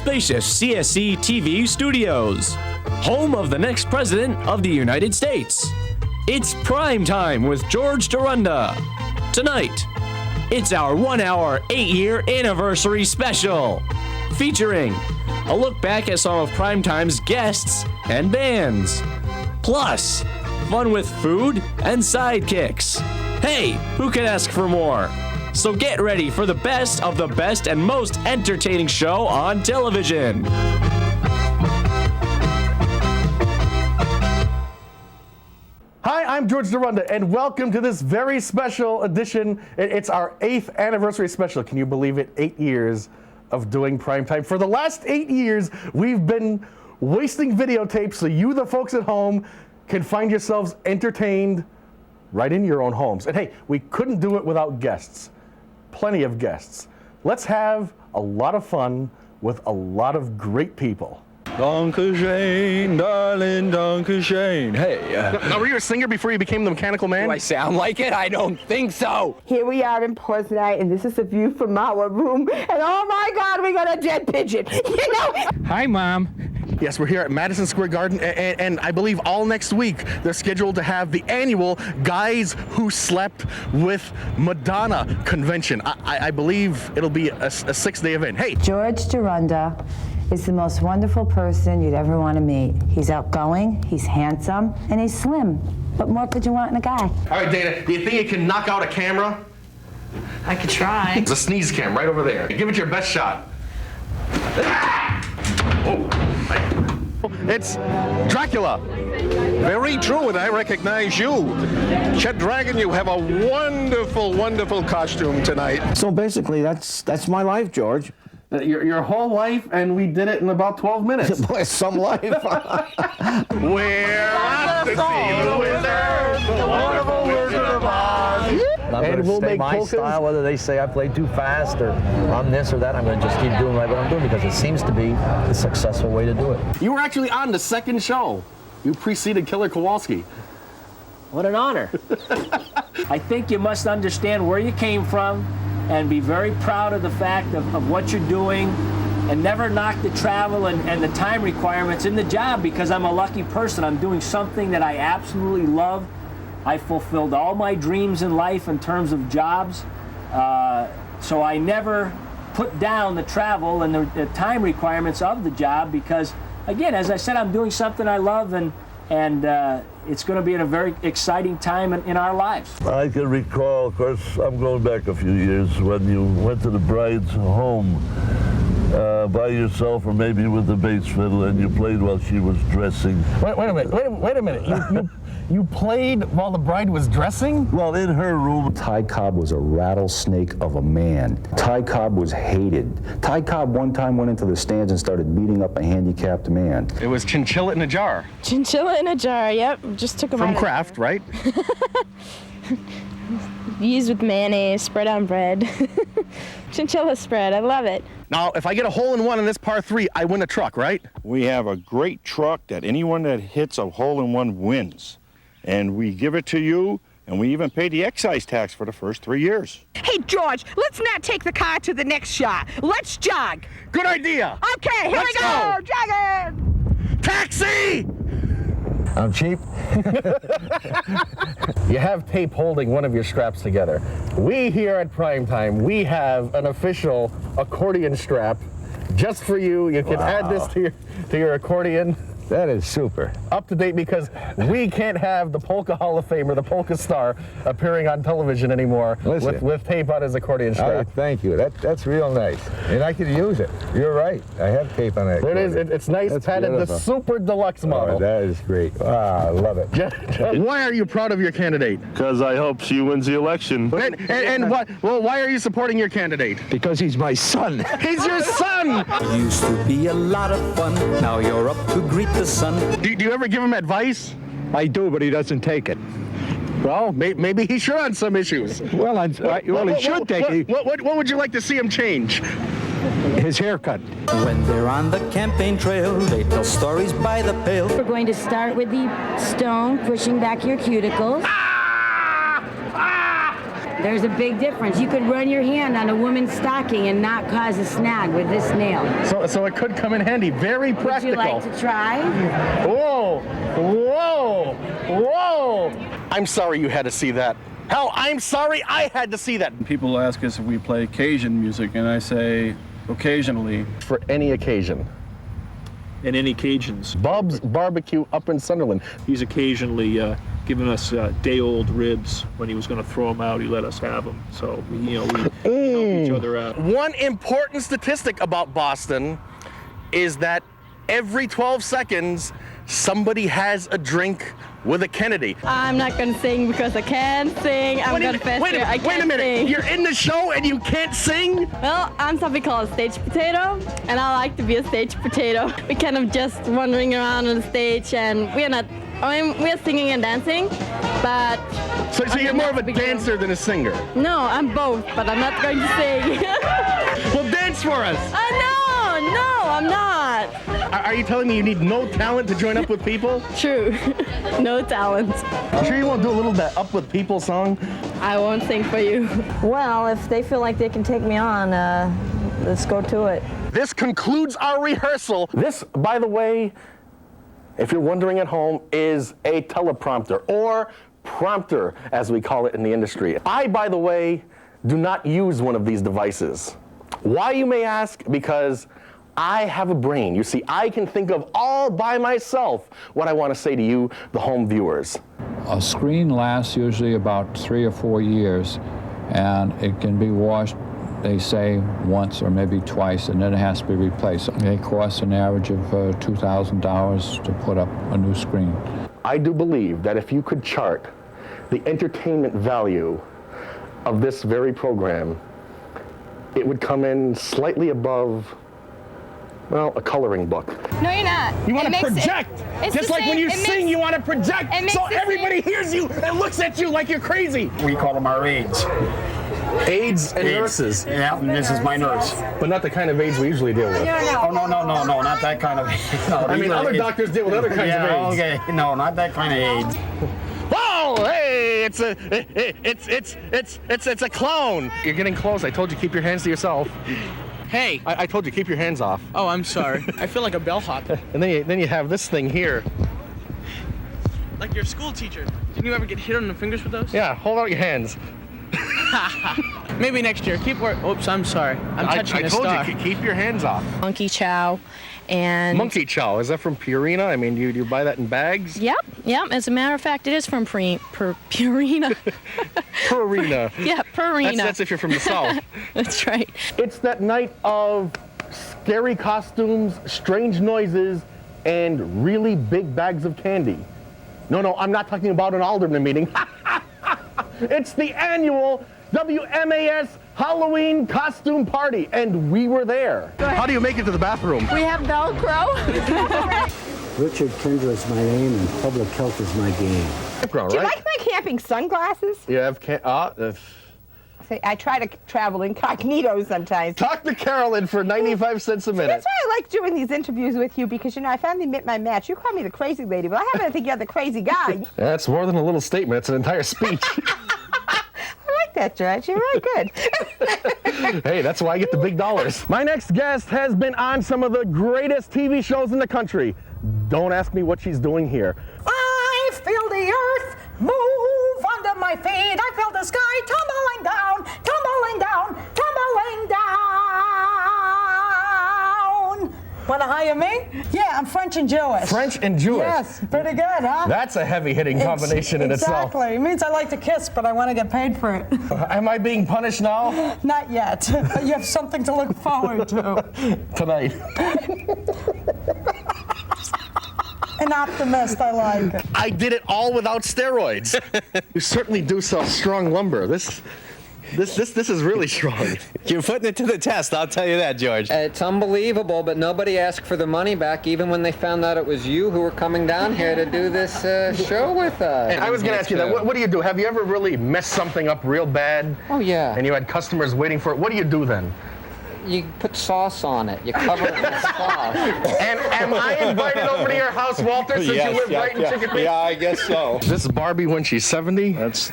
spacious CSC TV studios, home of the next President of the United States. It's Prime Time with George Dorunda. Tonight, it's our 1 hour, 8-year anniversary special, featuring a look back at some of Primetime's guests and bands, plus fun with food and sidekicks. Hey, who could ask for more? So get ready for the best of the best and most entertaining show on television. Hi, I'm George Dorunda, and welcome to this very special edition. It's our 8th anniversary special. Can you believe it? 8 years of doing Primetime. For the last 8 years, we've been wasting videotapes so you, the folks at home, can find yourselves entertained right in your own homes. And hey, we couldn't do it without guests. Plenty of guests. Let's have a lot of fun with a lot of great people. Danke Shane, darling, Danke Shane. Hey. Now, were you a singer before you became the Mechanical Man? Do I sound like it? I don't think so. Here we are in Portland, and this is a view from our room. And oh my God, we got a dead pigeon. You know? Hi, Mom. Yes, we're here at Madison Square Garden, and I believe all next week they're scheduled to have the annual Guys Who Slept with Madonna convention. I believe it'll be a 6-day event. Hey! George Dorunda is the most wonderful person you'd ever want to meet. He's outgoing, he's handsome, and he's slim. What more could you want in a guy? All right, Dana, do you think you can knock out a camera? I could try. It's a sneeze cam right over there. Give it your best shot. Oh. It's Dracula. Very true, and I recognize you. Chet Dragon, you have a wonderful, wonderful costume tonight. So basically, that's my life, George. Your whole life, and we did it in about 12 minutes. Boy, some life. We're off to see the wizard, the wonderful Wizard of Oz. I'm going to stay my style, whether they say I play too fast or I'm this or that. I'm going to just keep doing what I'm doing because it seems to be the successful way to do it. You were actually on the second show. You preceded Killer Kowalski. What an honor. I think you must understand where you came from and be very proud of the fact of what you're doing and never knock the travel and the time requirements in the job because I'm a lucky person. I'm doing something that I absolutely love. I fulfilled all my dreams in life in terms of jobs, so I never put down the travel and the time requirements of the job because, again, as I said, I'm doing something I love and it's going to be a very exciting time in our lives. I can recall, of course, I'm going back a few years, when you went to the bride's home by yourself or maybe with the bass fiddle and you played while she was dressing. Wait a minute. You played while the bride was dressing? Well, in her room. Ty Cobb was a rattlesnake of a man. Ty Cobb was hated. Ty Cobb one time went into the stands and started beating up a handicapped man. It was chinchilla in a jar. Chinchilla in a jar, yep. Just took them From Kraft, right? Used with mayonnaise, spread on bread. Chinchilla spread, I love it. Now, if I get a hole-in-one in this par 3, I win a truck, right? We have a great truck that anyone that hits a hole-in-one wins. And we give it to you, and we even pay the excise tax for the first 3 years. Hey, George, let's not take the car to the next shot. Let's jog. Good idea. Okay, here we go. Jogging. Taxi! I'm cheap. You have tape holding one of your straps together. We here at Primetime, we have an official accordion strap just for you. You can add this to your accordion. That is super. Up to date because we can't have the Polka Hall of Famer, the Polka Star, appearing on television anymore with tape on his accordion strap. Thank you. That's real nice. And I could use it. You're right. I have tape on that. There it is. It's nice, padded, the super deluxe model. Oh, that is great. I love it. Why are you proud of your candidate? Because I hope she wins the election. And what? Well, why are you supporting your candidate? Because he's my son. He's your son! Used to be a lot of fun. Now you're up to greet the sun. Do you ever give him advice? I do, but he doesn't take it. Well, maybe he should on some issues. Well, he should take it. What would you like to see him change? His haircut. When they're on the campaign trail, they tell stories by the pail. We're going to start with the stone, pushing back your cuticles. There's a big difference. You could run your hand on a woman's stocking and not cause a snag with this nail. So it could come in handy. Very practical. Would you like to try? Whoa! Whoa! Whoa! I'm sorry you had to see that. Hell, I'm sorry I had to see that. People ask us if we play Cajun music, and I say occasionally. For any occasion. And any Cajuns. Bub's Barbecue up in Sunderland. He's occasionally giving us day-old ribs. When he was going to throw them out, he let us have them. So, we help each other out. One important statistic about Boston is that every 12 seconds, somebody has a drink with a Kennedy. I'm not going to sing because I can't sing. I'm going to fast wait a minute. Sing. You're in the show and you can't sing? Well, I'm something called a stage potato, and I like to be a stage potato. We're kind of just wandering around on the stage, and we're singing and dancing, but... So you're more of a dancer than a singer? No, I'm both, but I'm not going to sing. Well, dance for us. No, I'm not. Are you telling me you need no talent to join Up With People? True. No talent. You sure you won't do a little that Up With People song? I won't sing for you. Well, if they feel like they can take me on, let's go to it. This concludes our rehearsal. This, by the way, if you're wondering at home, is a teleprompter, or prompter, as we call it in the industry. I, by the way, do not use one of these devices. Why, you may ask? Because I have a brain. You see, I can think of all by myself what I want to say to you, the home viewers. A screen lasts usually about 3 or 4 years, and it can be washed, they say, once or maybe twice, and then it has to be replaced. They cost an average of $2,000 to put up a new screen. I do believe that if you could chart the entertainment value of this very program, it would come in slightly above, well, a coloring book. No, you're not. You want to project. Just like when you sing, you want to project so everybody hears you and looks at you like you're crazy. We call them our aides. Aides and nurses. Yeah, and this is my nurse. But not the kind of aides we usually deal with. Oh, no, not that kind of aides. No, I mean, other doctors deal with other kinds of aides. Okay, no, not that kind of aides. Oh, hey, it's a clown. You're getting close. I told you keep your hands to yourself. Hey. I told you keep your hands off. Oh, I'm sorry. I feel like a bellhop. And then you have this thing here. Like your school teacher. Didn't you ever get hit on the fingers with those? Yeah, hold out your hands. Maybe next year. Oops, I'm sorry. I'm touching a star. I told you, keep your hands off. Monkey chow. And Monkey chow, is that from Purina? I mean, do you buy that in bags? Yep. As a matter of fact, it is from Purina. Purina. Yeah, Purina. That's if you're from the South. That's right. It's that night of scary costumes, strange noises, and really big bags of candy. No, I'm not talking about an alderman meeting. It's the annual WMAS Halloween costume party, and we were there. How do you make it to the bathroom? We have Velcro. Richard Kindra is my name, and public health is my game. Do you like my camping sunglasses? You have I try to travel incognito sometimes. Talk to Carolyn for 95 cents a minute. That's why I like doing these interviews with you, because, I finally met my match. You call me the crazy lady, but I happen to think you're the crazy guy. That's more than a little statement. It's an entire speech. I like that, George. You're really good. Hey, that's why I get the big dollars. My next guest has been on some of the greatest TV shows in the country. Don't ask me what she's doing here. I feel the earth move under my feet. I feel the sky tumbling down, tumbling down, tumbling down. Want to hire me? Yeah, I'm French and Jewish. French and Jewish? Yes, pretty good, huh? That's a heavy-hitting combination in itself. Exactly. It means I like to kiss, but I want to get paid for it. Am I being punished now? Not yet. You have something to look forward to. Tonight. An optimist, I like it. I did it all without steroids. You certainly do sell strong lumber. This is really strong. You're putting it to the test, I'll tell you that, George. It's unbelievable, but nobody asked for the money back, even when they found out it was you who were coming down here to do this show with us. And I was going to ask you that. What do you do? Have you ever really messed something up real bad? Oh, yeah. And you had customers waiting for it? What do you do then? you put sauce on it. You cover it with sauce. And am I invited over to your house, Walter, since Yes, you live right in Chicken Peak? Yeah, I guess so. This is Barbie when she's 70? That's.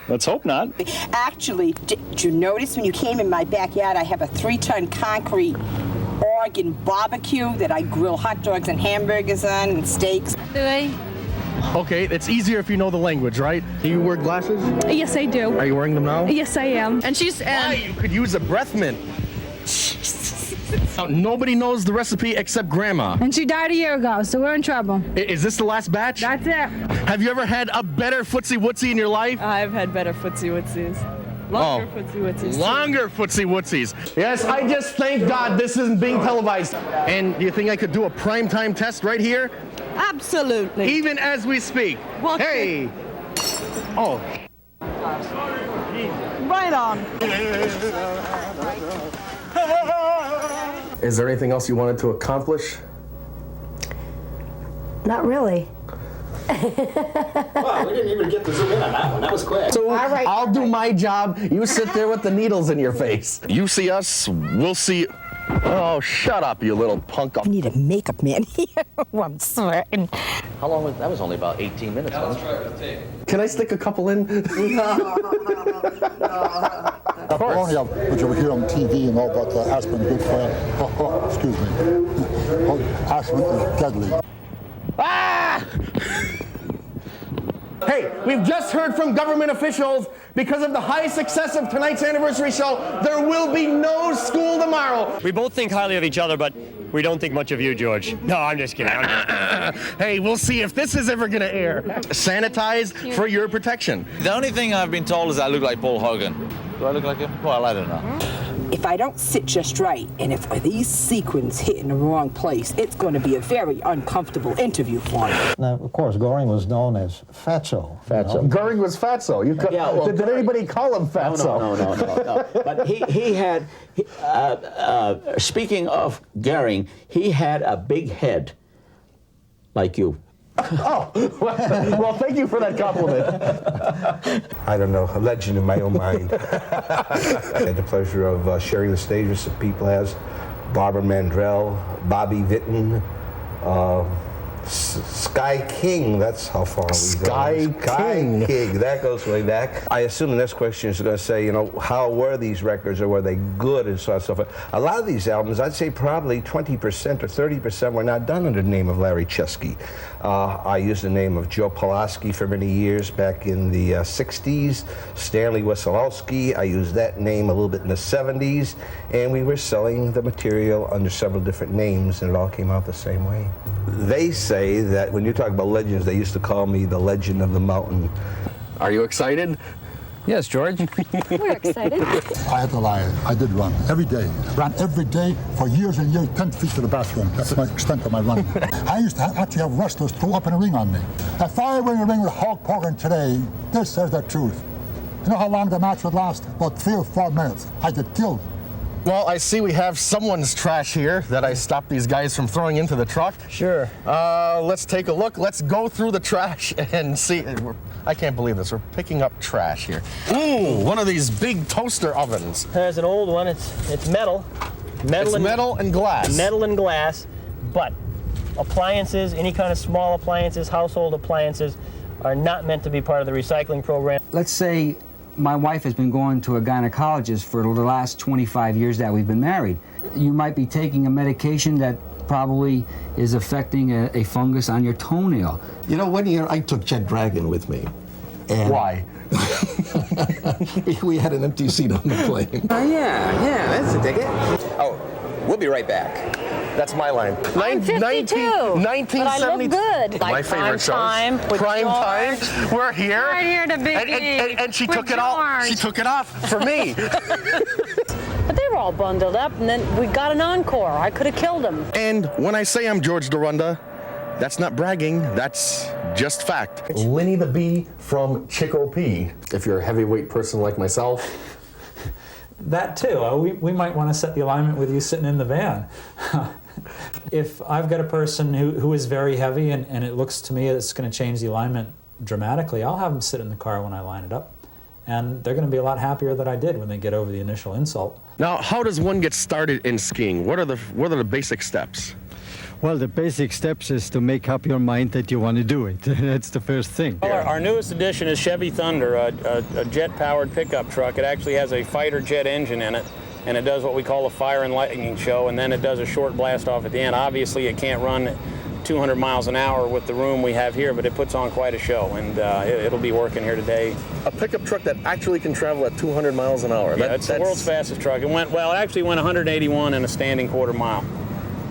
Let's hope not. Actually, did you notice when you came in my backyard, I have a 3-ton concrete Oregon barbecue that I grill hot dogs and hamburgers on and steaks. Do I? Okay, it's easier if you know the language, right? Do you wear glasses? Yes, I do. Are you wearing them now? Yes, I am. And she's. Why? You could use a breath mint. Now, nobody knows the recipe except Grandma. And she died a year ago, so we're in trouble. Is this the last batch? That's it. Have you ever had a better Footsie Wootsie in your life? I've had better Footsie Wootsies. Longer Footsie Wootsies. Longer Footsie Wootsies. Yes, I just thank God this isn't being televised. And do you think I could do a primetime test right here? Absolutely. Even as we speak. Well, hey. Oh. Right on. Is there anything else you wanted to accomplish? Not really. Wow, we didn't even get to zoom in on that one. That was quick. So I'll do my job. You sit there with the needles in your face. You see us, we'll see. Oh, shut up, you little punk. I need a makeup man here. I'm sweating. How long was that? Was only about 18 minutes. Let's try it with tape. Can I stick a couple in? Of course. Which you would hear on TV and all about aspirin, good for excuse me. Aspirin is deadly. Ah! Hey, we've just heard from government officials. Because of the high success of tonight's anniversary show, there will be no school tomorrow. We both think highly of each other, but we don't think much of you, George. No, I'm just kidding. Hey, we'll see if this is ever gonna air. Sanitize for your protection. The only thing I've been told is I look like Paul Hogan. Do I look like him? Well, I don't know. If I don't sit just right, and if these sequins hit in the wrong place, it's going to be a very uncomfortable interview for me. Now, of course, Goring was known as Fatso. Fatso. Goring was Fatso. Did anybody call him Fatso? No. But he had, speaking of Goering, he had a big head, like you. Oh, well, thank you for that compliment. I don't know, a legend in my own mind. I had the pleasure of sharing the stage with some people as Barbara Mandrell, Bobby Vinton, Sky King, that's how far we go. Sky King, that goes way back. I assume the next question is going to say, how were these records, or were they good, and so on and so forth. A lot of these albums, I'd say probably 20% or 30% were not done under the name of Larry Chesky. I used the name of Joe Pulaski for many years back in the 60s, Stanley Wesolowski. I used that name a little bit in the 70s, and we were selling the material under several different names, and it all came out the same way. They say that when you talk about legends, they used to call me the Legend of the Mountain. Are you excited? Yes, George. We're excited. I had to lie. I did run every day. Ran every day for years and years, 10 feet to the bathroom. That's the extent of my running. I used to actually have wrestlers throw up in a ring on me. If I were in a ring with Hulk Hogan today, this says the truth. You know how long the match would last? About 3 or 4 minutes. I'd get killed. Well, I see we have someone's trash here that I stopped these guys from throwing into the truck. Sure. Let's take a look. Let's go through the trash and see. I can't believe this. We're picking up trash here. Ooh, one of these big toaster ovens. There's an old one. It's metal. It's metal and glass. Metal and glass, but appliances, any kind of small appliances, household appliances, are not meant to be part of the recycling program. Let's say my wife has been going to a gynecologist for the last 25 years that we've been married. You might be taking a medication that probably is affecting a fungus on your toenail. You know, one year I took Jet Dragon with me. And why? We had an empty seat on the plane. Yeah, that's a ticket. Oh, we'll be right back. That's my line. I'm 52, 1972. but I look good. My Like favorite shows. Prime Time. Prime Time. We're here. Right here to Big and she took it off. She took it off for me. But they were all bundled up, and then we got an encore. I could have killed them. And when I say I'm George DeRunda, that's not bragging, that's just fact. Lenny the Bee from Chicopee. If you're a heavyweight person like myself. That too. We might want to set the alignment with you sitting in the van. If I've got a person who is very heavy and it looks to me it's going to change the alignment dramatically, I'll have them sit in the car when I line it up. and they're going to be a lot happier than I did when they get over the initial insult. Now, how does one get started in skiing? What are the basic steps? Well, the basic steps is to make up your mind that you want to do it. That's the first thing. Well, our newest addition is Chevy Thunder, a jet-powered pickup truck. It actually has a fighter jet engine in it, and it does what we call a fire and lightning show, and then it does a short blast off at the end. Obviously, it can't run 200 miles an hour with the room we have here, but it puts on quite a show, and it'll be working here today. A pickup truck that actually can travel at 200 miles an hour. Yeah, it's the world's fastest truck. It actually went 181 in a standing quarter mile.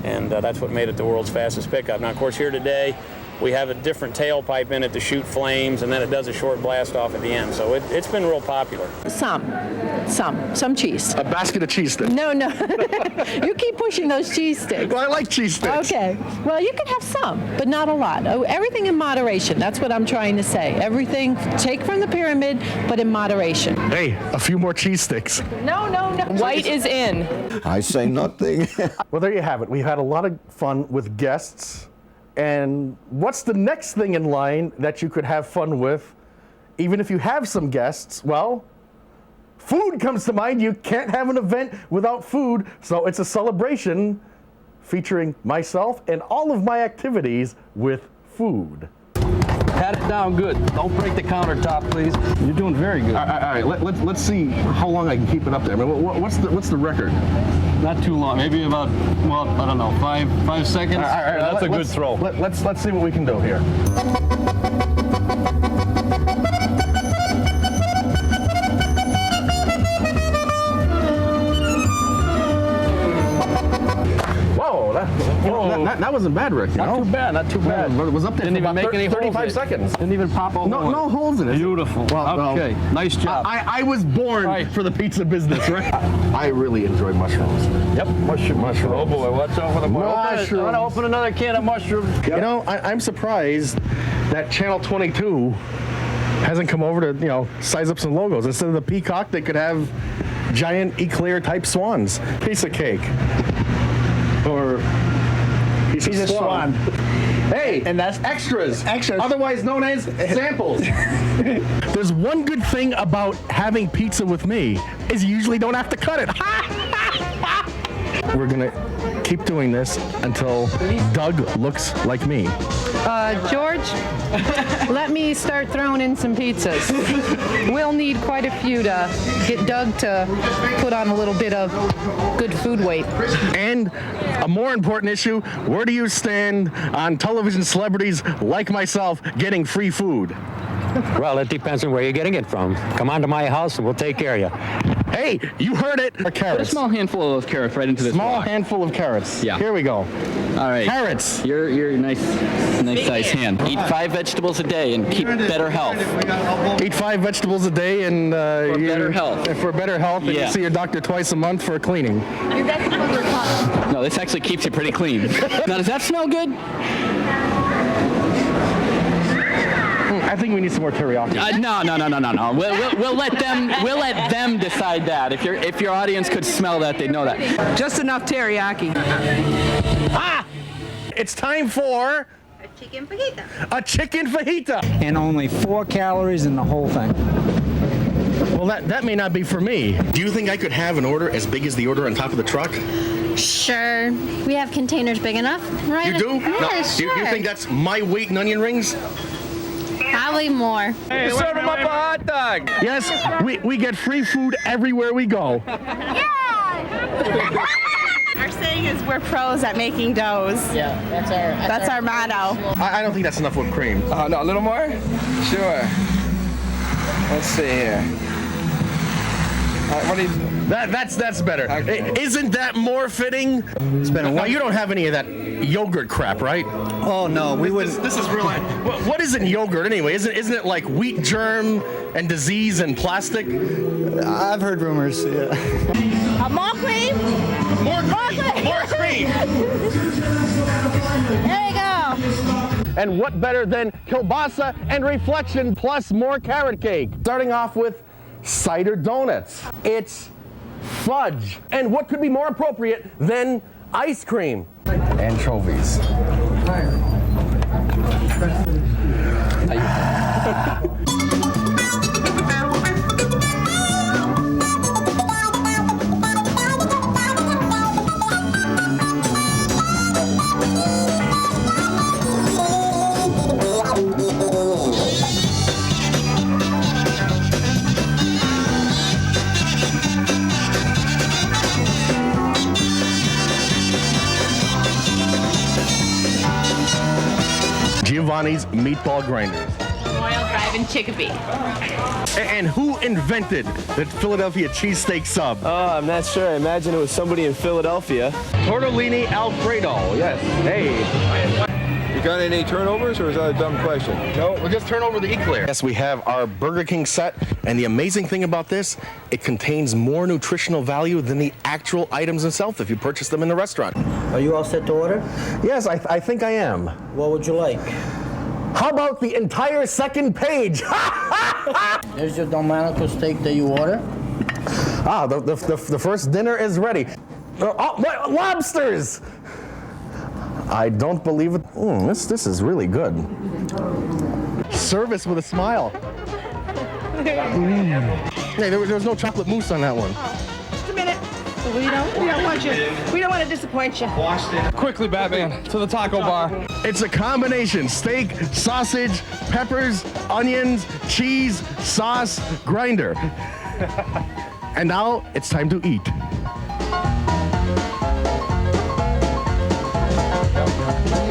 And that's what made it the world's fastest pickup. Now, of course, here today, we have a different tailpipe in it to shoot flames, and then it does a short blast off at the end. So it's been real popular. Some cheese. A basket of cheese sticks. No. You keep pushing those cheese sticks. Well, I like cheese sticks. Okay. Well, you can have some, but not a lot. Everything in moderation. That's what I'm trying to say. Everything, take from the pyramid, but in moderation. Hey, a few more cheese sticks. No. White is in. I say nothing. Well, there you have it. We've had a lot of fun with guests. And what's the next thing in line that you could have fun with, even if you have some guests? Well, food comes to mind. You can't have an event without food, so it's a celebration featuring myself and all of my activities with food. Pat it down good. Don't break the countertop, please. You're doing very good. All right. Let's see how long I can keep it up there. I mean, what's the record? Not too long. Maybe about, well, I don't know, 5 seconds. All right, that's a good throw. Let's see what we can do here. That wasn't bad, Rick. Not too bad. It was up there. Didn't for even make any 35 holes seconds. Didn't even pop a hole. No holes in it. Beautiful. Well, okay. Nice job. I was born for the pizza business, right? I really enjoy mushrooms. Yep. Mushrooms. Oh boy, watch out for the mushrooms. I'm gonna open another can of mushrooms. You know, I'm surprised that Channel 22 hasn't come over to, size up some logos. Instead of the peacock, they could have giant eclair type swans. Piece of cake. Or piece of swan. Hey, and that's extras. Otherwise known as samples. There's one good thing about having pizza with me is you usually don't have to cut it. We're gonna keep doing this until Doug looks like me. George, let me start throwing in some pizzas. We'll need quite a few to get Doug to put on a little bit of good food weight. And a more important issue, where do you stand on television celebrities like myself getting free food? Well, it depends on where you're getting it from. Come on to my house and we'll take care of you. Hey, you heard it. Carrots. Put a small handful of those carrots right into this Small block. handful of carrots. Yeah. Here we go. All right. Carrots. You're nice size hand. Eat 5 vegetables a day and keep better health. Eat 5 vegetables a day and for better health. For better health, and you see your doctor twice a month for cleaning. No, this actually keeps you pretty clean. Now, does that smell good? I think we need some more teriyaki. No. We'll let them decide that. If your audience could smell that, they'd know that. Just enough teriyaki. It's time for A chicken fajita. a chicken fajita. And only 4 calories in the whole thing. Well, that may not be for me. Do you think I could have an order as big as the order on top of the truck? Sure. We have containers big enough, right? You do? Yeah, sure. Do you think that's my weight in onion rings? Probably more. Hey, serve them up a hot dog. Yes, we get free food everywhere we go. Our saying is we're pros at making doughs. Yeah, That's our motto. I don't think that's enough whipped cream. No, a little more? Sure. Let's see here. What do you... That's better. Isn't that more fitting? It's been a you don't have any of that yogurt crap, right? Oh no, we wouldn't. This is real. What isn't yogurt anyway? Isn't it like wheat germ and disease and plastic? I've heard rumors. Yeah. More cream? More cream. There you go. And what better than kielbasa and reflection plus more carrot cake? Starting off with cider donuts. It's fudge. And what could be more appropriate than ice cream? Anchovies. Johnny's Meatball Grinders. Memorial Drive in Chicopee. And who invented the Philadelphia cheesesteak sub? Oh, I'm not sure. I imagine it was somebody in Philadelphia. Tortellini Alfredo. Yes. Hey. You got any turnovers, or is that a dumb question? No, we'll just turn over the eclair. Yes, we have our Burger King set, and the amazing thing about this, it contains more nutritional value than the actual items themselves if you purchase them in the restaurant. Are you all set to order? Yes, I think I am. What would you like? How about the entire second page? There's your Delmonico steak that you order. Ah, the first dinner is ready. Lobsters! I don't believe it. This is really good. Service with a smile. Hey, there was no chocolate mousse on that one. Just a minute. We don't want to disappoint you. Quickly, Batman, to the taco bar. It's a combination: steak, sausage, peppers, onions, cheese, sauce, grinder. And now it's time to eat.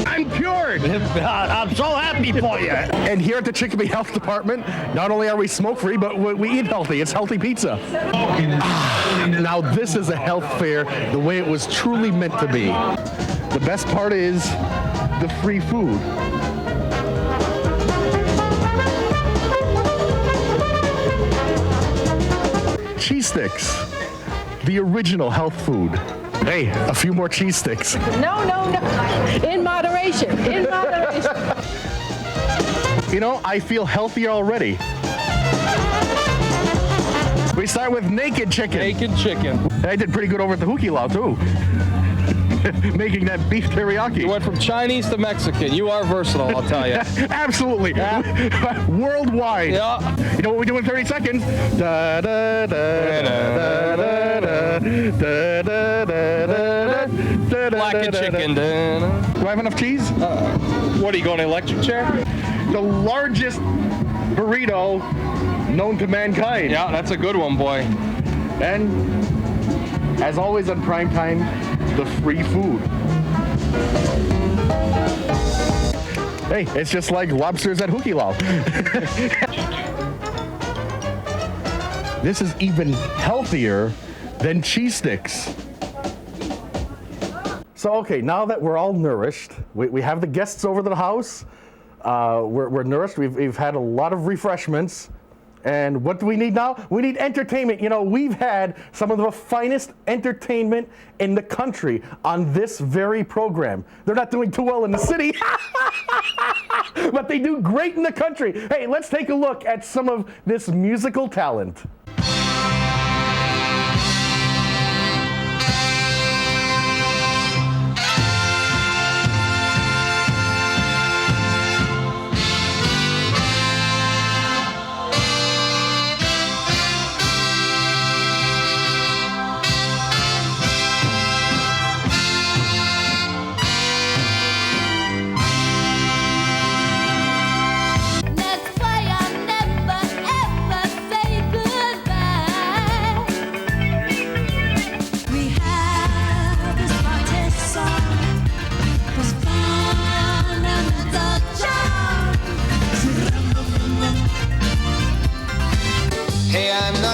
I'm cured! I'm so happy for you. And here at the Chicopee Health Department, not only are we smoke-free, but we eat healthy. It's healthy pizza. Now this is a health fair the way it was truly meant to be. The best part is the free food. Cheese sticks, the original health food. Hey, a few more cheese sticks. No. In moderation. In moderation. You know, I feel healthier already. We start with naked chicken. Naked chicken. I did pretty good over at the Hukilau, too. Making that beef teriyaki. You went from Chinese to Mexican. You are versatile, I'll tell you. Absolutely. Yeah. Worldwide. Yeah. You know what we do in 30 seconds? Da, da, da, da, da, da, da, da, da, da, Blackened chicken. Do I have enough cheese? What are you going, electric chair? The largest burrito known to mankind. Yeah, that's a good one, boy. And as always on primetime, the free food. Hey, it's just like lobsters at Hukilau. This is even healthier than cheese sticks. So, okay, now that we're all nourished, we have the guests over to the house. We're nourished. We've had a lot of refreshments. And what do we need now? We need entertainment. You know, we've had some of the finest entertainment in the country on this very program. They're not doing too well in the city, but they do great in the country. Hey, let's take a look at some of this musical talent.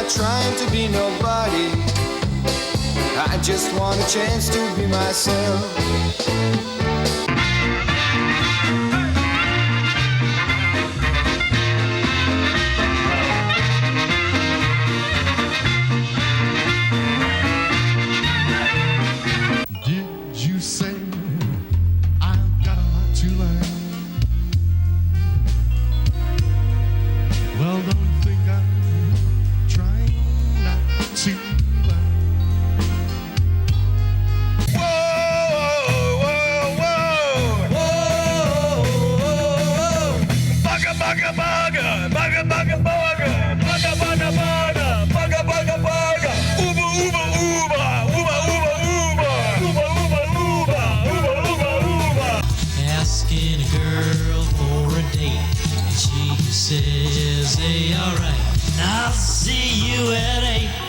Trying to be nobody, I just want a chance to be myself. Did you say I've got a lot to learn? Well, don't think I'm trying not to learn. Whoa, whoa, whoa, whoa, whoa, bugga, bugga, bugga, bugga, bugga, bugga, bugga, bugga, bugga, bugga, bugga, bugga, uba, uba, uba, uba, uba, uba, uba, uba, uba, uba, uba, uba. Asking a girl for a date, and she says, hey, all right, I'll see you at 8.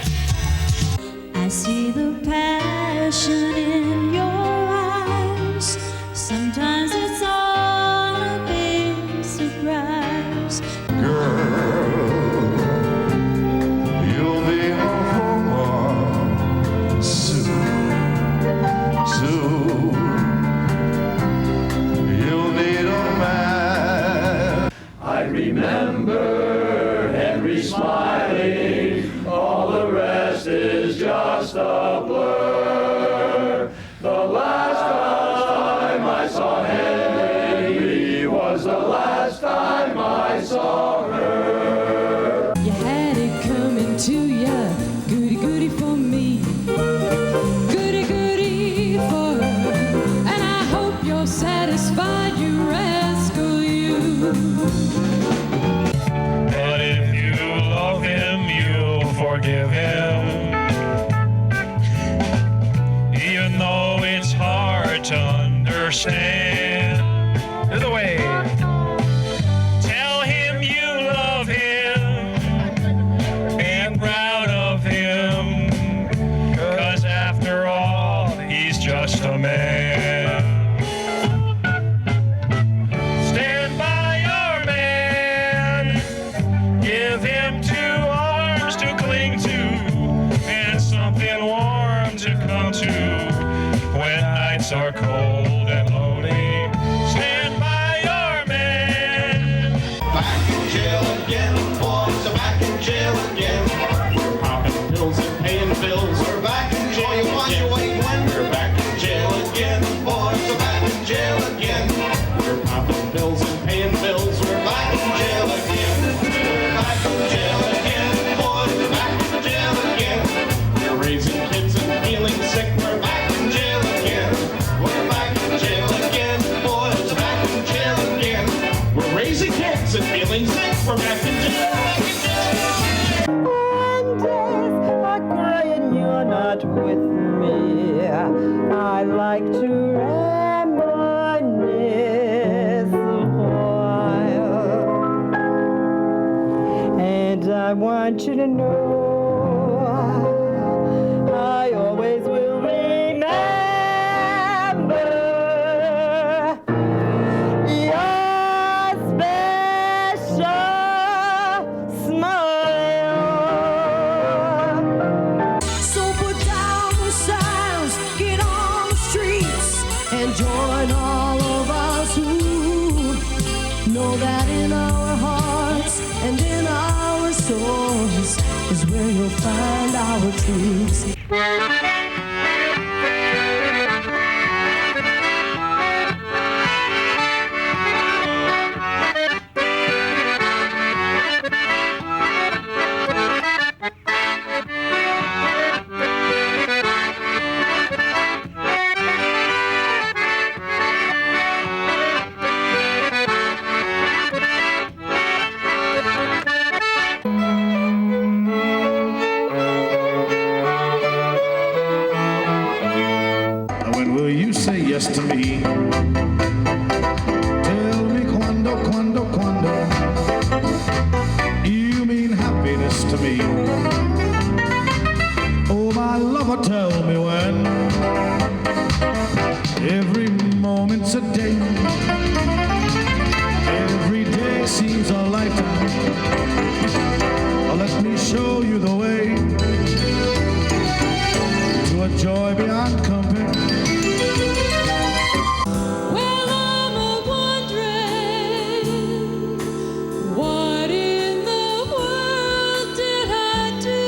I see the passion in your eyes. Sometimes it's all a big You'll be home soon, soon. You'll need a man. I remember Henry smiling, all the rest is just a blur. The last time I saw Henry was the last time I saw her. You had it coming to ya, goody goody for me, goody goody for her, and I hope you're satisfied, you rascal you. But if you love him, you'll forgive him, even though it's hard to understand. The way. Tell him you love him and proud of him, 'cause after all, he's just a man. Stand by your man, give him 2 arms to cling to and something warm to come to when nights are cold and lonely. Stand by your man. Back in jail again, boys are back in jail again. We're popping pills and paying bills. We're back in jail again. We're back in jail again, boys are back in jail again. We're popping pills and paying bills. We're back in jail again. We're back in jail again, boys are back in jail again. We're raising kids and feeling sick. We're back in jail again. We're back in jail again, boys are back in jail again. We're raising kids and feeling sick. We're back in jail. Back in jail. One days are crying you're not with me. I like to reminisce a while, and I want you to know I always will remember your special smile. So put down the signs, get on the streets, and join all of us who know that in our hearts and in our souls is where you'll find our truths. When will you say yes to me? Tell me quando, quando, quando. You mean happiness to me. Oh, my lover, tell me when. Every moment's a day. Every day seems a lifetime. Let me show you the way to a joy beyond compare. Well, I'm a-wondering, what in the world did I do?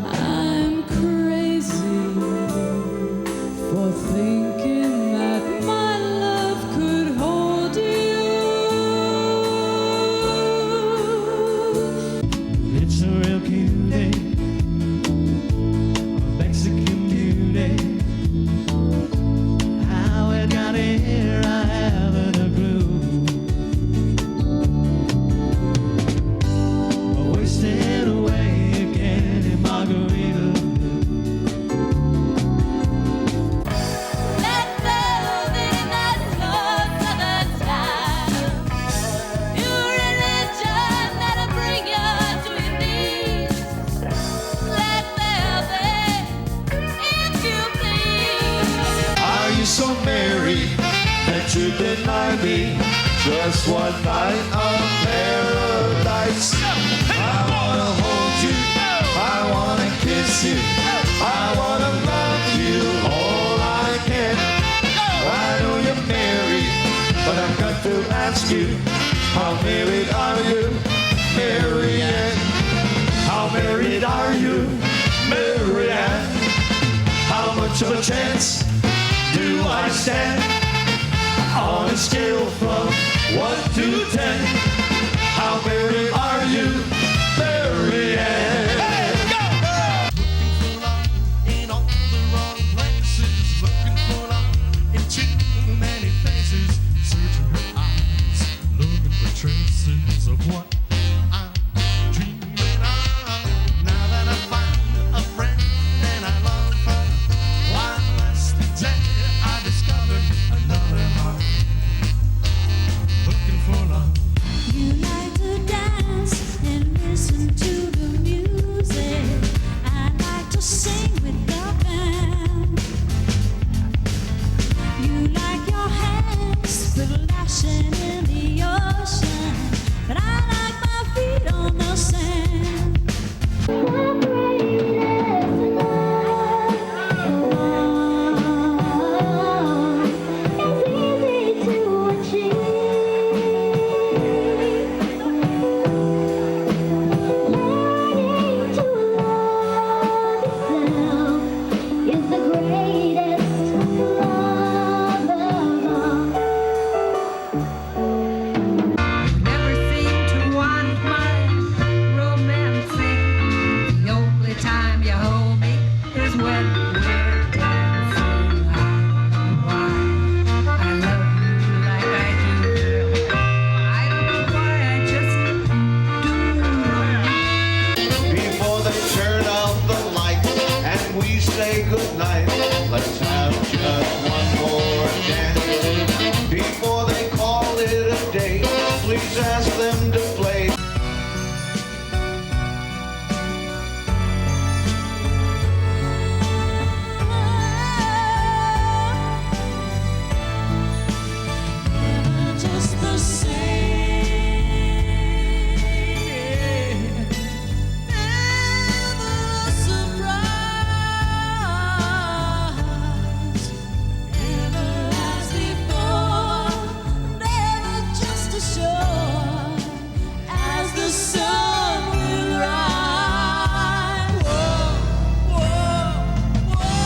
I'm crazy for thinking that my love could hold you. It's a real cute day, a Mexican beauty. How it got here, I haven't a clue. Wasting away again in Margarita. Let love in that slow southern style. Your religion that'll bring you to your knees. Let there be, if you please. Are you so merry that you deny wanna be just one night of paradise. I wanna hold you, I wanna kiss you, I wanna love you all I can. I know you're married, but I've got to ask you, how married are you, Mary Ann? How married are you, Mary Ann? How much of a chance do I stand on a scale from 1 to 10? How married are you, Mary Ann? Hey, go! Looking for love in all the wrong places, looking for love in too many faces, searching her eyes, looking for traces of what I'm dreaming of. Now that I find a friend and I love her, one last day I discovered another heart looking for love. You like to dance and listen to the music. I like to sing with the band. You like your hands splashing in the ocean, but I like my feet on the sand. Never seem to want my romancing. The only time you hold me is when we're dancing. I don't know why I love you like I do. I don't know why I just do. Before they turn off the lights and we say goodnight, let's have just one more dance. Before they call it a day, please ask them to play. Never just the same. Never a surprise. Never as before. Never just as sure as the sun will rise. Whoa, whoa, whoa.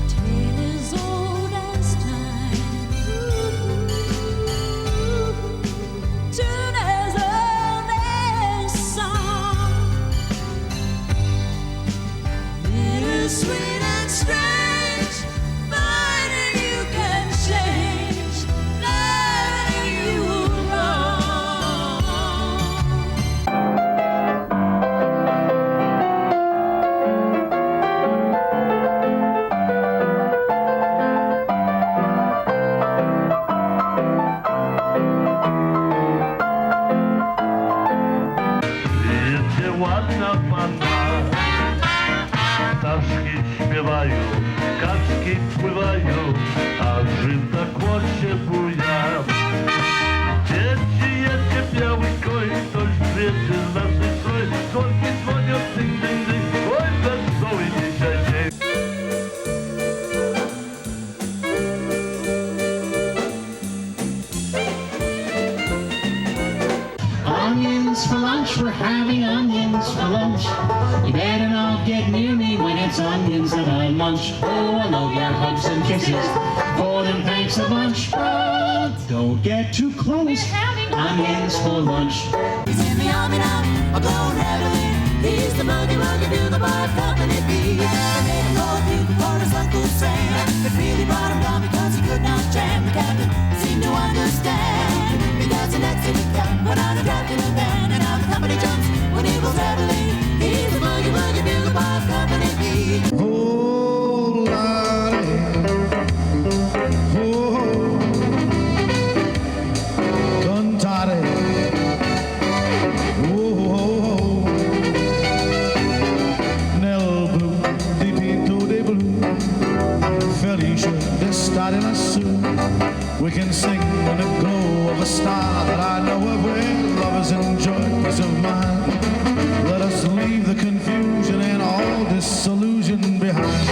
Tale as old as time, tune as old as song. Bittersweet and strange, finding you can change, letting you wrong. Wiecie, ładna panna, ptaszki śpiewają, kaczki pływają, a żyta kłosie buja. Dzieci jedzie biały koń, ktoś wiecie z naszej stroj, dzwonki dzwonią, ding, ding, ding, oj, wesoły dzisiaj dzień. Onions for lunch, we're having onions for lunch. You better not get near me when it's onions that I munch. Oh, I love your hugs and kisses, for them thanks a bunch. But don't get too close, onions for lunch. He's in the army now, a blowing heavily. He's the boogie woogie to the bar company beat. They made him go through the chorus Uncle Sam. It really brought him down because he could not jam. The captain seemed to understand, because the next thing he got put on a captain and band. And now the company jumps when he goes reveling. He's the boogie woogie to the bar company beat. Oh, Lordy. Oh, done toddy. Oh, Nell Blue, deep into the blue. Felicia, this started We can sing in the glow of a star that I know of where lovers enjoy peace of mind. Let us leave the confusion and all disillusion behind.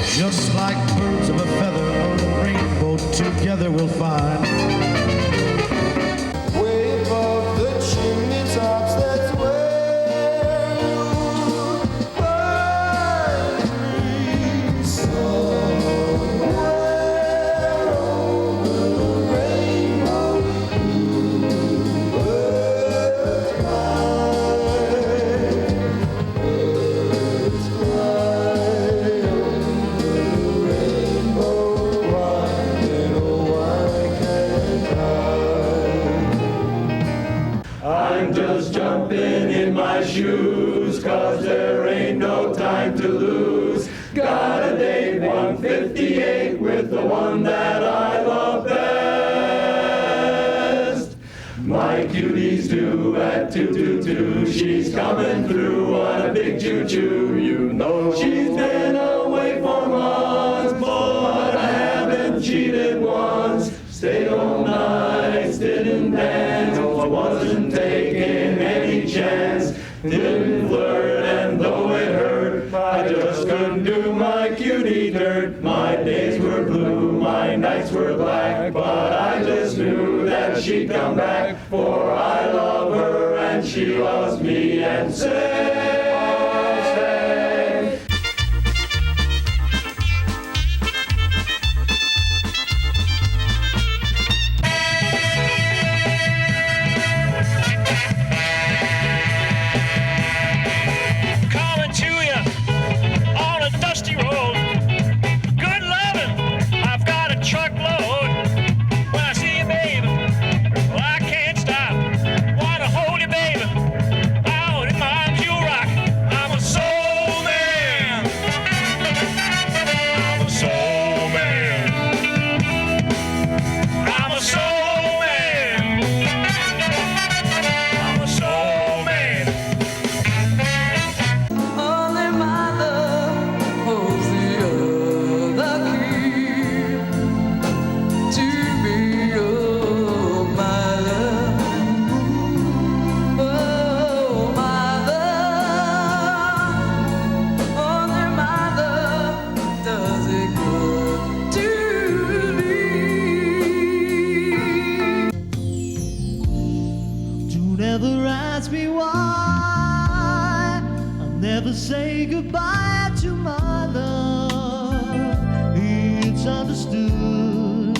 Just like birds of a feather, a rainbow together we'll find. Way above the chimney tops, that's where you'll find me. Somewhere over the rainbow, birds fly over the rainbow. Why, little, why can't I? I'm just jumping in my shoes, 'cause there ain't no time to lose. Got a date 158 with the one that I love best. My cutie's due at 222. She's coming through on a big choo-choo. You know she's been away for months, but I haven't cheated once. Stayed all night, didn't dance, wasn't taking any chance. Didn't flirt, and though it hurt, I just couldn't do my cutie dirt. My days were blue, my nights were black, but I just knew that she'd come back. For I love her and she loves me, and say, coming to you on a dusty road. Good loving, I've got a truckload. When I see you, baby, well, I can't stop. Wanna hold you, baby, out in my arms you'll rock. I'm a soul man. I'm a soul man. I'm a soul man. I'm a soul man. Only my love holds the other key to me, oh my love, oh my love. Only my love does it good to me. Don't ever ask me why. I'll never say goodbye to my love. It's understood.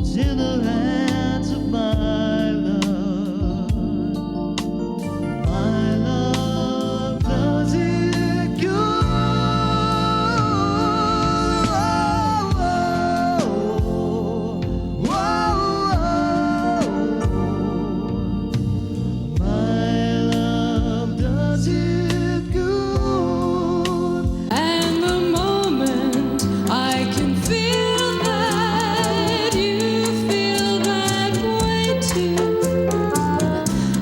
It's in the hands of my love. My love does it good. My love does it good. And the moment I can feel that you feel that way too,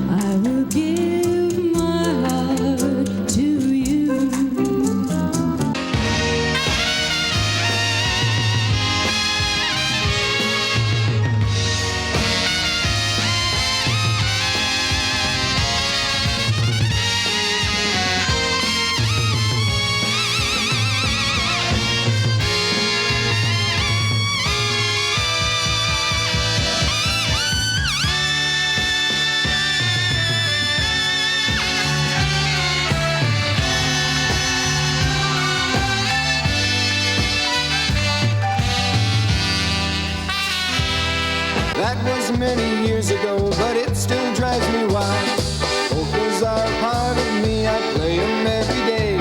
I will give my heart to you. That was many years ago, but it still drives me wild. Polkas are a part of me, I play them every day.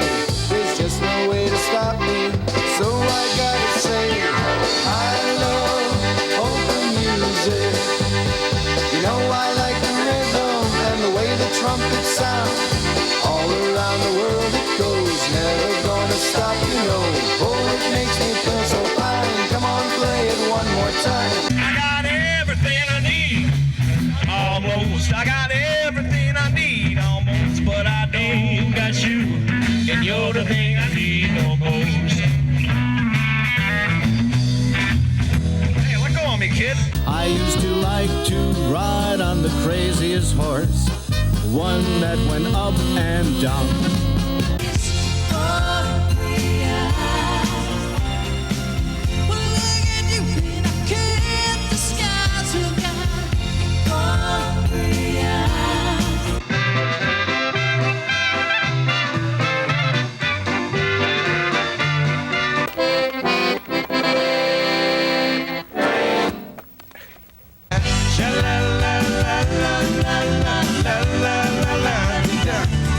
There's just no way to stop me, so I gotta say, I love polka music. You know I like the rhythm and the way the trumpets sound. All around the world it goes, never gonna stop, you know. Oh, it makes me feel so fine. Come on, play it one more time. I got everything I need, almost. I got everything I need, almost. But I don't got you, and you're the thing I need the most. kid. I used to like to ride on the craziest horse, one that went up and down.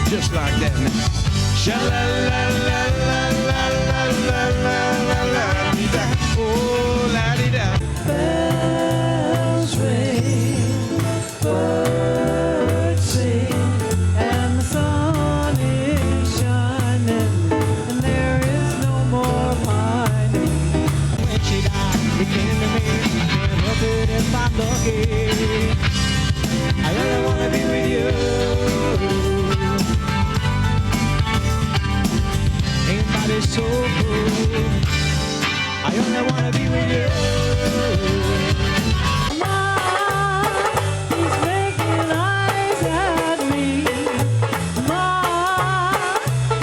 Just like that, man. Sha-la-la-la-la-la-la-la-la-la-la-la-la-la. Oh, la-di-da. Bells ring, birds sing, and the sun is shining, and there is no more pining. When she died, it came to me, can't help it if I'm lucky. I really wanna be with you. It's so cool. I only wanna be with you. He's making eyes at me.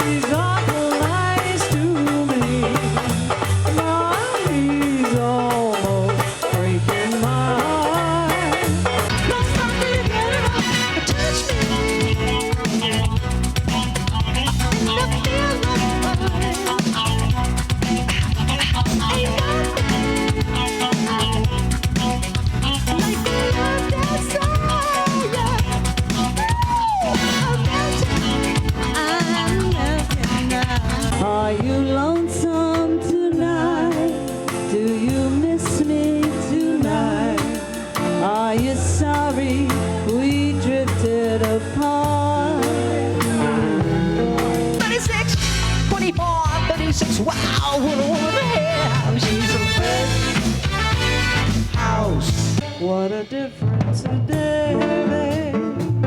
He's awful nice to me. He's almost breaking my heart. Don't stop me, get it up, touch me. Are you lonesome tonight? Do you miss me tonight? Are you sorry we drifted apart? 36, 24, 36, wow, what a woman have. She's a fresh house. What a difference a day, babe.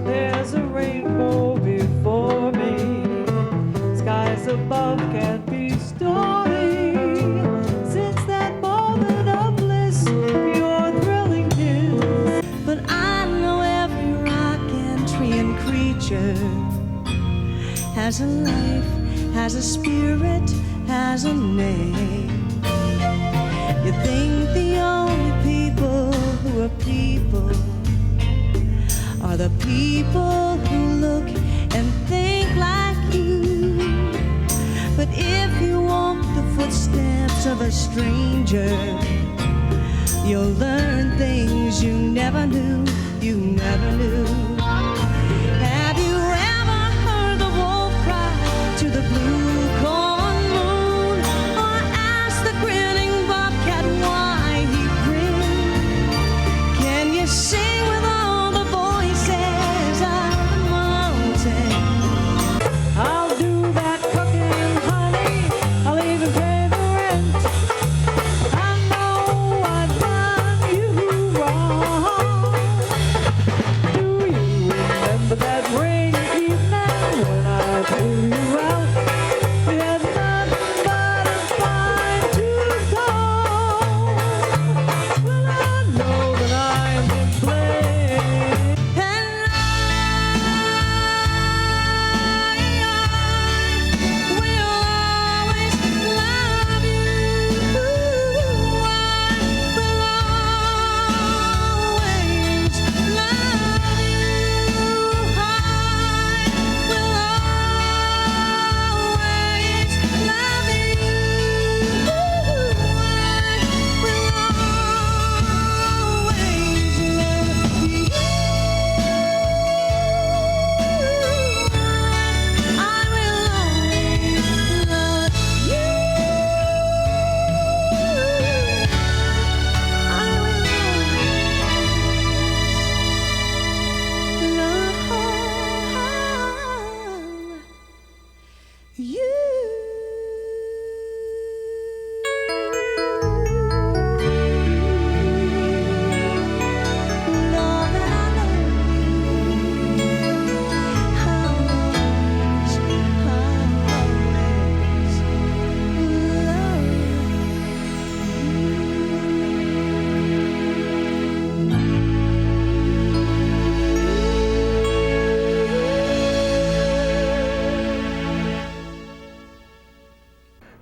There's a rainbow before me. Skies above can't be stormy. Since that moment of bliss, your thrilling kiss. But I know every rock and tree and creature has a life, has a spirit, has a name. You think the only people who are people are the people who look and think like you. But if you walk the footsteps of a stranger, you'll learn things you never knew, you never knew. Have you ever heard the wolf cry to the blue corn moon, or ask the grinning bobcat why he grinned? Can you sing with all the voices of the mountain? I'll do that cooking, honey. I'll even pay the rent. I know I've done you wrong. Do you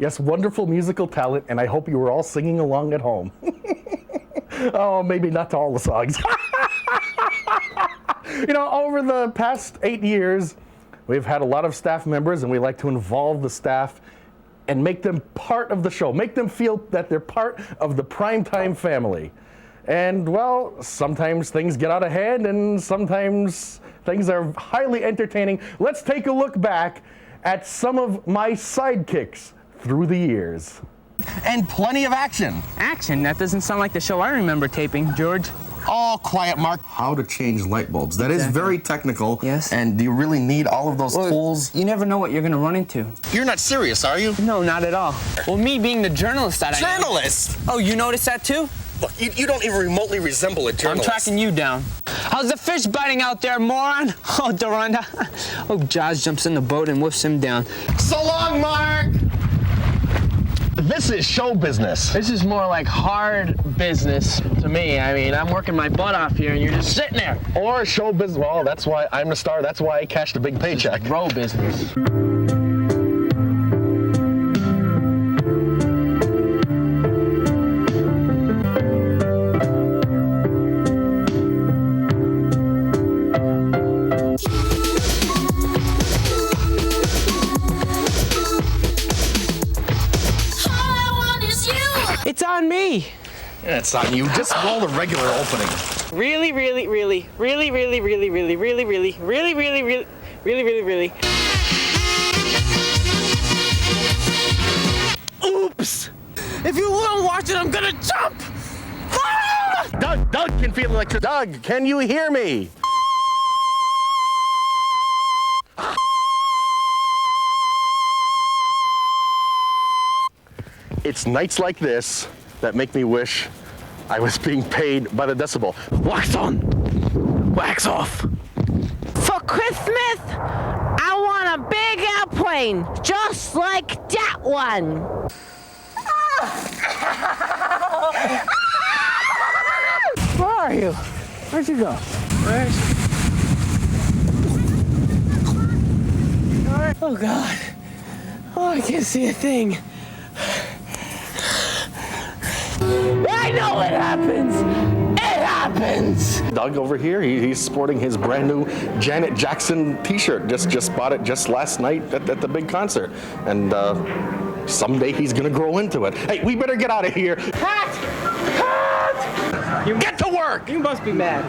Yes, wonderful musical talent, and I hope you were all singing along at home. Oh, maybe not to all the songs. You know, over the past 8 years, we've had a lot of staff members, and we like to involve the staff and make them part of the show, make them feel that they're part of the Primetime family. And, well, sometimes things get out of hand, and sometimes things are highly entertaining. Let's take a look back at some of my sidekicks through the years. And plenty of action. Action? That doesn't sound like the show I remember taping, George. Oh, quiet, Mark. How to change light bulbs. That is very technical. Yes. And do you really need all of those tools? You never know what you're going to run into. You're not serious, are you? No, not at all. Well, me being the journalist that I am. Journalist? Oh, you noticed that too? Look, you don't even remotely resemble a journalist. I'm tracking you down. How's the fish biting out there, moron? Oh, Doronda. Oh, Jaws jumps in the boat and whiffs him down. So long, Mark! This is show business. This is more like hard business to me. I mean, I'm working my butt off here and you're just sitting there. Or show business. Well, that's why I'm the star. That's why I cashed a big paycheck. It's row business. It's on me. Yeah, it's on you. Just roll the regular opening. Really. Oops! If you won't watch it, I'm gonna jump! Ah! Doug can feel electric. Doug, can you hear me? It's nights like this that make me wish I was being paid by the decibel. Wax on, wax off. For Christmas, I want a big airplane, just like that one. Where are you? Where'd you go? Oh, God. Oh, I can't see a thing. I know it happens! It happens! Doug over here, he's sporting his brand new Janet Jackson t-shirt. Just bought it just last night at the big concert. And someday he's gonna grow into it. Hey, we better get out of here. Cut! You get to work! You must be mad.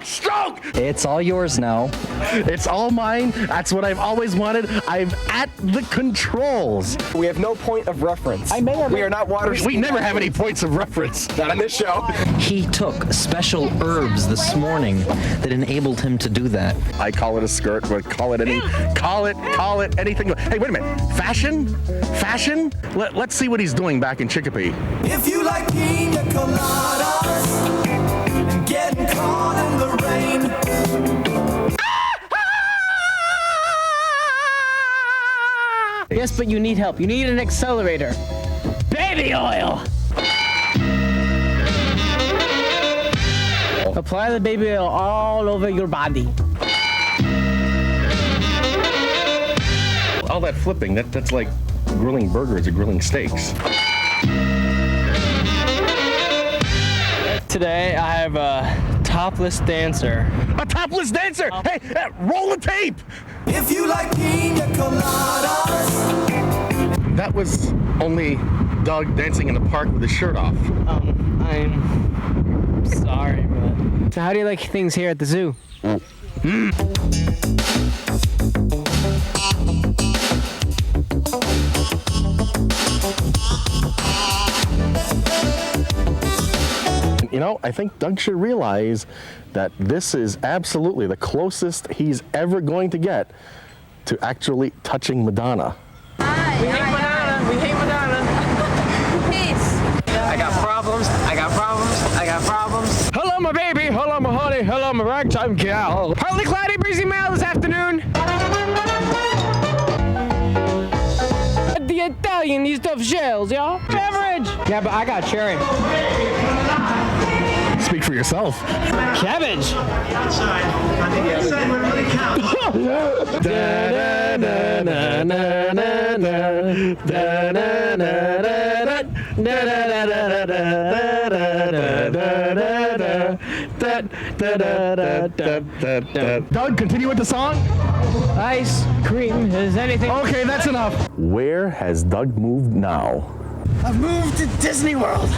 Stroke! It's all yours now. It's all mine. That's what I've always wanted. I'm at the controls. We have no point of reference. We are not water. We never have any points of reference. Not on this show. He took special herbs this morning that enabled him to do that. I call it a skirt, but call it anything. Hey, wait a minute. Fashion? Let's see what he's doing back in Chicopee. If you like pina coladas and getting caught in the rain. Yes, but you need help. You need an accelerator. Baby oil! Apply the baby oil all over your body. All that flipping, that's like grilling burgers or grilling steaks. Today, I have a topless dancer. A topless dancer? Hey, roll the tape! If you like pina coladas. That was only Doug dancing in the park with his shirt off. I'm sorry, but... So how do you like things here at the zoo? You know, I think Doug should realize that this is absolutely the closest he's ever going to get to actually touching Madonna. We hate Madonna. Peace. I got problems. Hello, my baby. Hello, my honey. Hello, my ragtime gal. Partly cloudy, breezy mail this afternoon. The Italian, these stuff shells, y'all. Beverage. Yeah, but I got cherry. speak for yourself. Cabbage. Outside. On the inside would really count. Doug, continue with the song. Ice cream. Is anything? Okay, that's enough. Where has Doug moved now? I've moved to Disney World.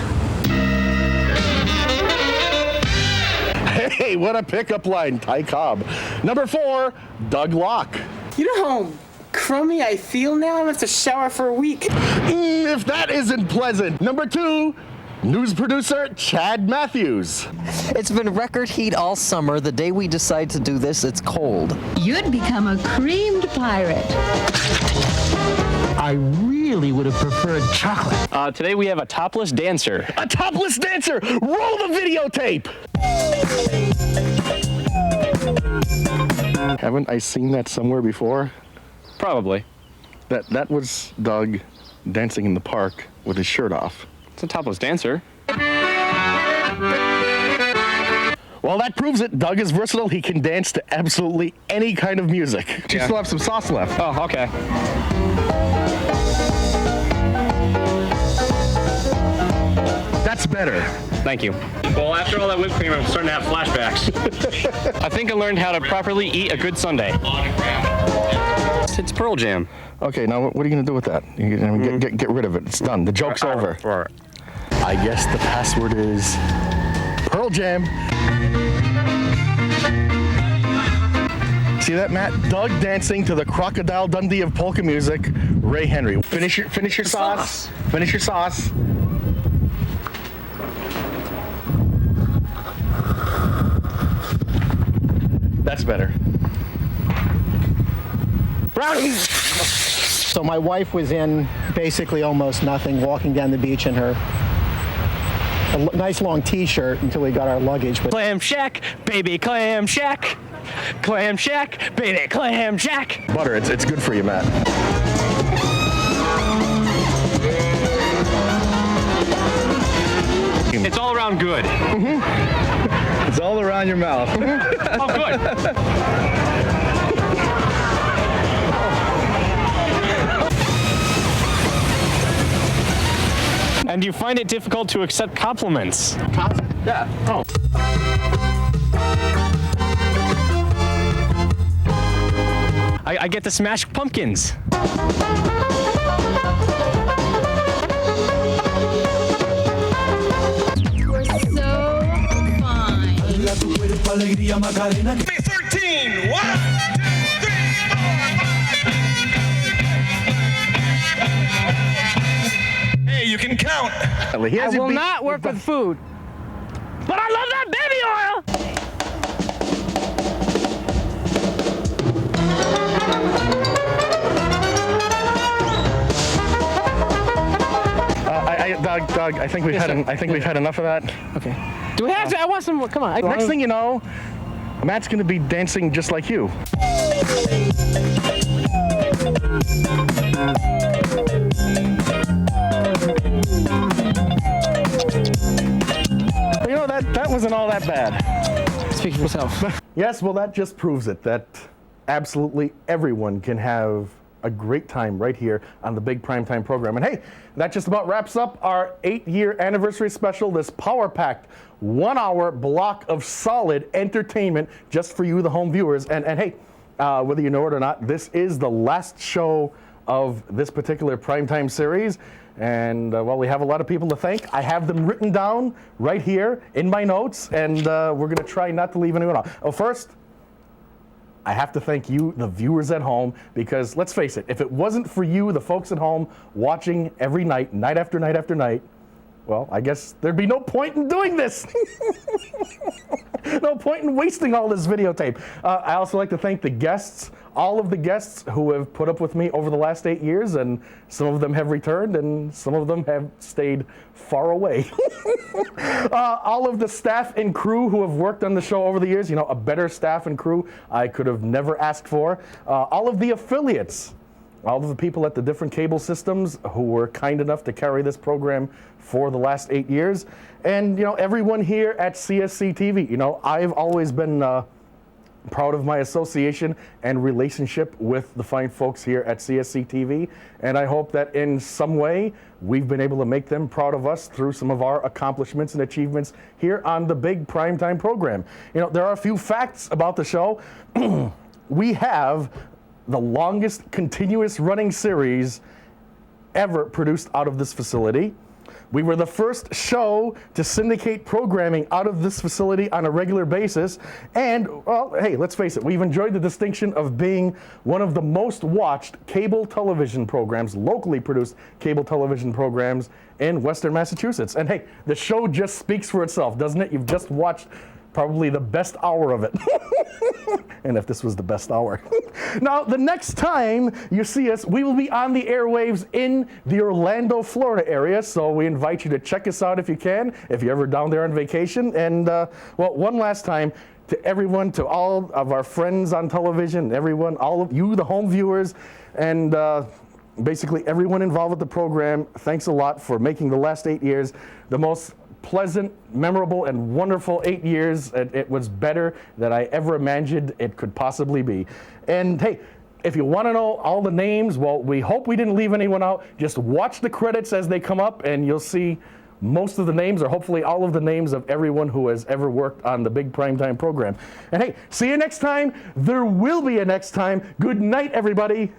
Hey, what a pickup line, Ty Cobb. Number 4, Doug Locke. You know how crummy I feel now? I'm gonna have to shower for a week. If that isn't pleasant. Number 2, news producer Chad Matthews. It's been record heat all summer. The day we decide to do this, it's cold. You'd become a creamed pirate. I really would have preferred chocolate. Today we have a topless dancer. A topless dancer! Roll the videotape! Haven't I seen that somewhere before? Probably. That was Doug dancing in the park with his shirt off. It's a topless dancer. Well, that proves it. Doug is versatile. He can dance to absolutely any kind of music. You still have some sauce left. Oh, okay. That's better. Thank you. Well, after all that whipped cream, I'm starting to have flashbacks. I think I learned how to properly eat a good sundae. It's Pearl Jam. Okay, now what are you going to do with that? You're gonna get rid of it. It's done. The joke's over. All right. I guess the password is Pearl Jam. See that, Matt? Doug dancing to the Crocodile Dundee of polka music. Ray Henry. Finish your sauce. Finish your sauce. That's better. Brownies. So my wife was in basically almost nothing, walking down the beach in her nice long t-shirt until we got our luggage. But Clam shack, baby clam shack. Clam shack, baby clam shack. Butter, it's good for you, Matt. It's all around good. It's all around your mouth. Oh, good. And you find it difficult to accept compliments? Yeah. Oh. I get to smash pumpkins. You're so fine. 13. 1, 2, 3, 4, 5. Hey, you can count. I will not work with food. But I love that baby oil! Doug, I think we've had enough of that. Okay. Do we have to? I want some more. Come on. Next thing you know, Matt's going to be dancing just like you. You know, that wasn't all that bad. Speak for yourself. Yes, well, that just proves it, that absolutely everyone can have a great time right here on the Big Primetime program. And hey, that just about wraps up our 8-year anniversary special, this power-packed 1-hour block of solid entertainment just for you, the home viewers. And hey, whether you know it or not, this is the last show of this particular Primetime series. And while we have a lot of people to thank, I have them written down right here in my notes, and we're going to try not to leave anyone off. Oh, first, I have to thank you, the viewers at home, because let's face it, if it wasn't for you, the folks at home watching every night, night after night after night, well, I guess there'd be no point in doing this. No point in wasting all this videotape. I also like to thank the guests, all of the guests who have put up with me over the last 8 years, and some of them have returned and some of them have stayed far away. All of the staff and crew who have worked on the show over the years, you know, a better staff and crew I could have never asked for. All of the affiliates all of the people at the different cable systems who were kind enough to carry this program for the last 8 years, and everyone here at CSC TV. I've always been proud of my association and relationship with the fine folks here at CSC TV, and I hope that in some way we've been able to make them proud of us through some of our accomplishments and achievements here on the big primetime program. There are a few facts about the show. We have the longest continuous running series ever produced out of this facility. We were the first show to syndicate programming out of this facility on a regular basis. And, well, hey, let's face it, we've enjoyed the distinction of being one of the most watched cable television programs, locally produced cable television programs in Western Massachusetts. And hey, the show just speaks for itself, doesn't it? You've just watched probably the best hour of it. And if this was the best hour. Now, the next time you see us, we will be on the airwaves in the Orlando, Florida area. So we invite you to check us out if you can, if you're ever down there on vacation. And, well, one last time, to everyone, to all of our friends on television, everyone, all of you, the home viewers, and basically everyone involved with the program, thanks a lot for making the last 8 years the most pleasant, memorable, and wonderful 8 years. It was better than I ever imagined it could possibly be. And hey, if you want to know all the names, well, we hope we didn't leave anyone out. Just watch the credits as they come up, and you'll see most of the names, or hopefully all of the names of everyone who has ever worked on the big primetime program. And hey, see you next time. There will be a next time. Good night, everybody.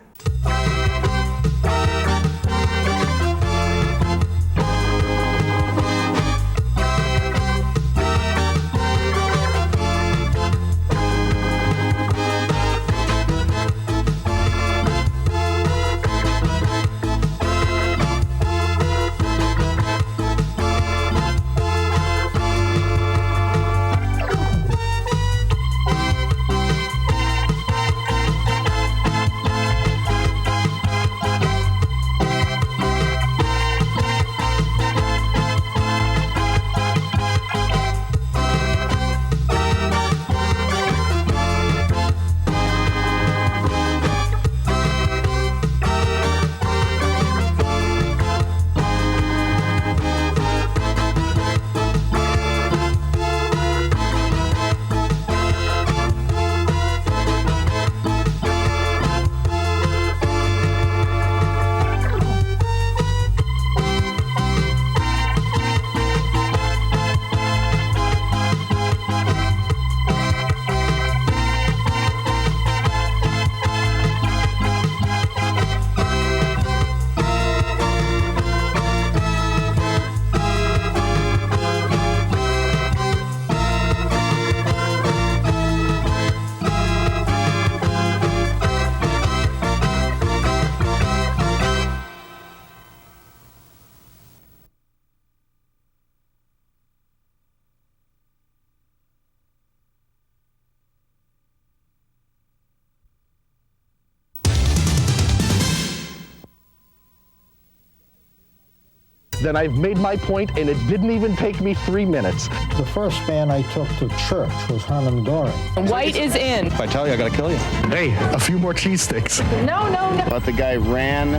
Then I've made my point, and it didn't even take me 3 minutes. The first band I took to church was Harman Dory. White is in. If I tell you, I gotta kill you. Hey, a few more cheese sticks. No, no, no. But the guy ran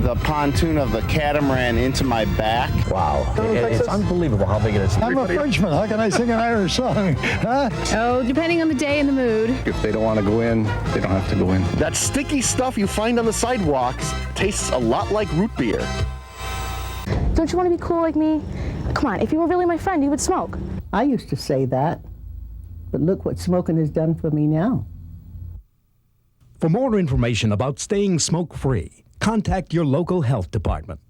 the pontoon of the catamaran into my back. Wow. It's unbelievable how big it is. I'm a Frenchman. How can I sing an Irish song? Huh? Oh, depending on the day and the mood. If they don't want to go in, they don't have to go in. That sticky stuff you find on the sidewalks tastes a lot like root beer. Don't you want to be cool like me? Come on, if you were really my friend, you would smoke. I used to say that, but look what smoking has done for me now. For more information about staying smoke-free, contact your local health department.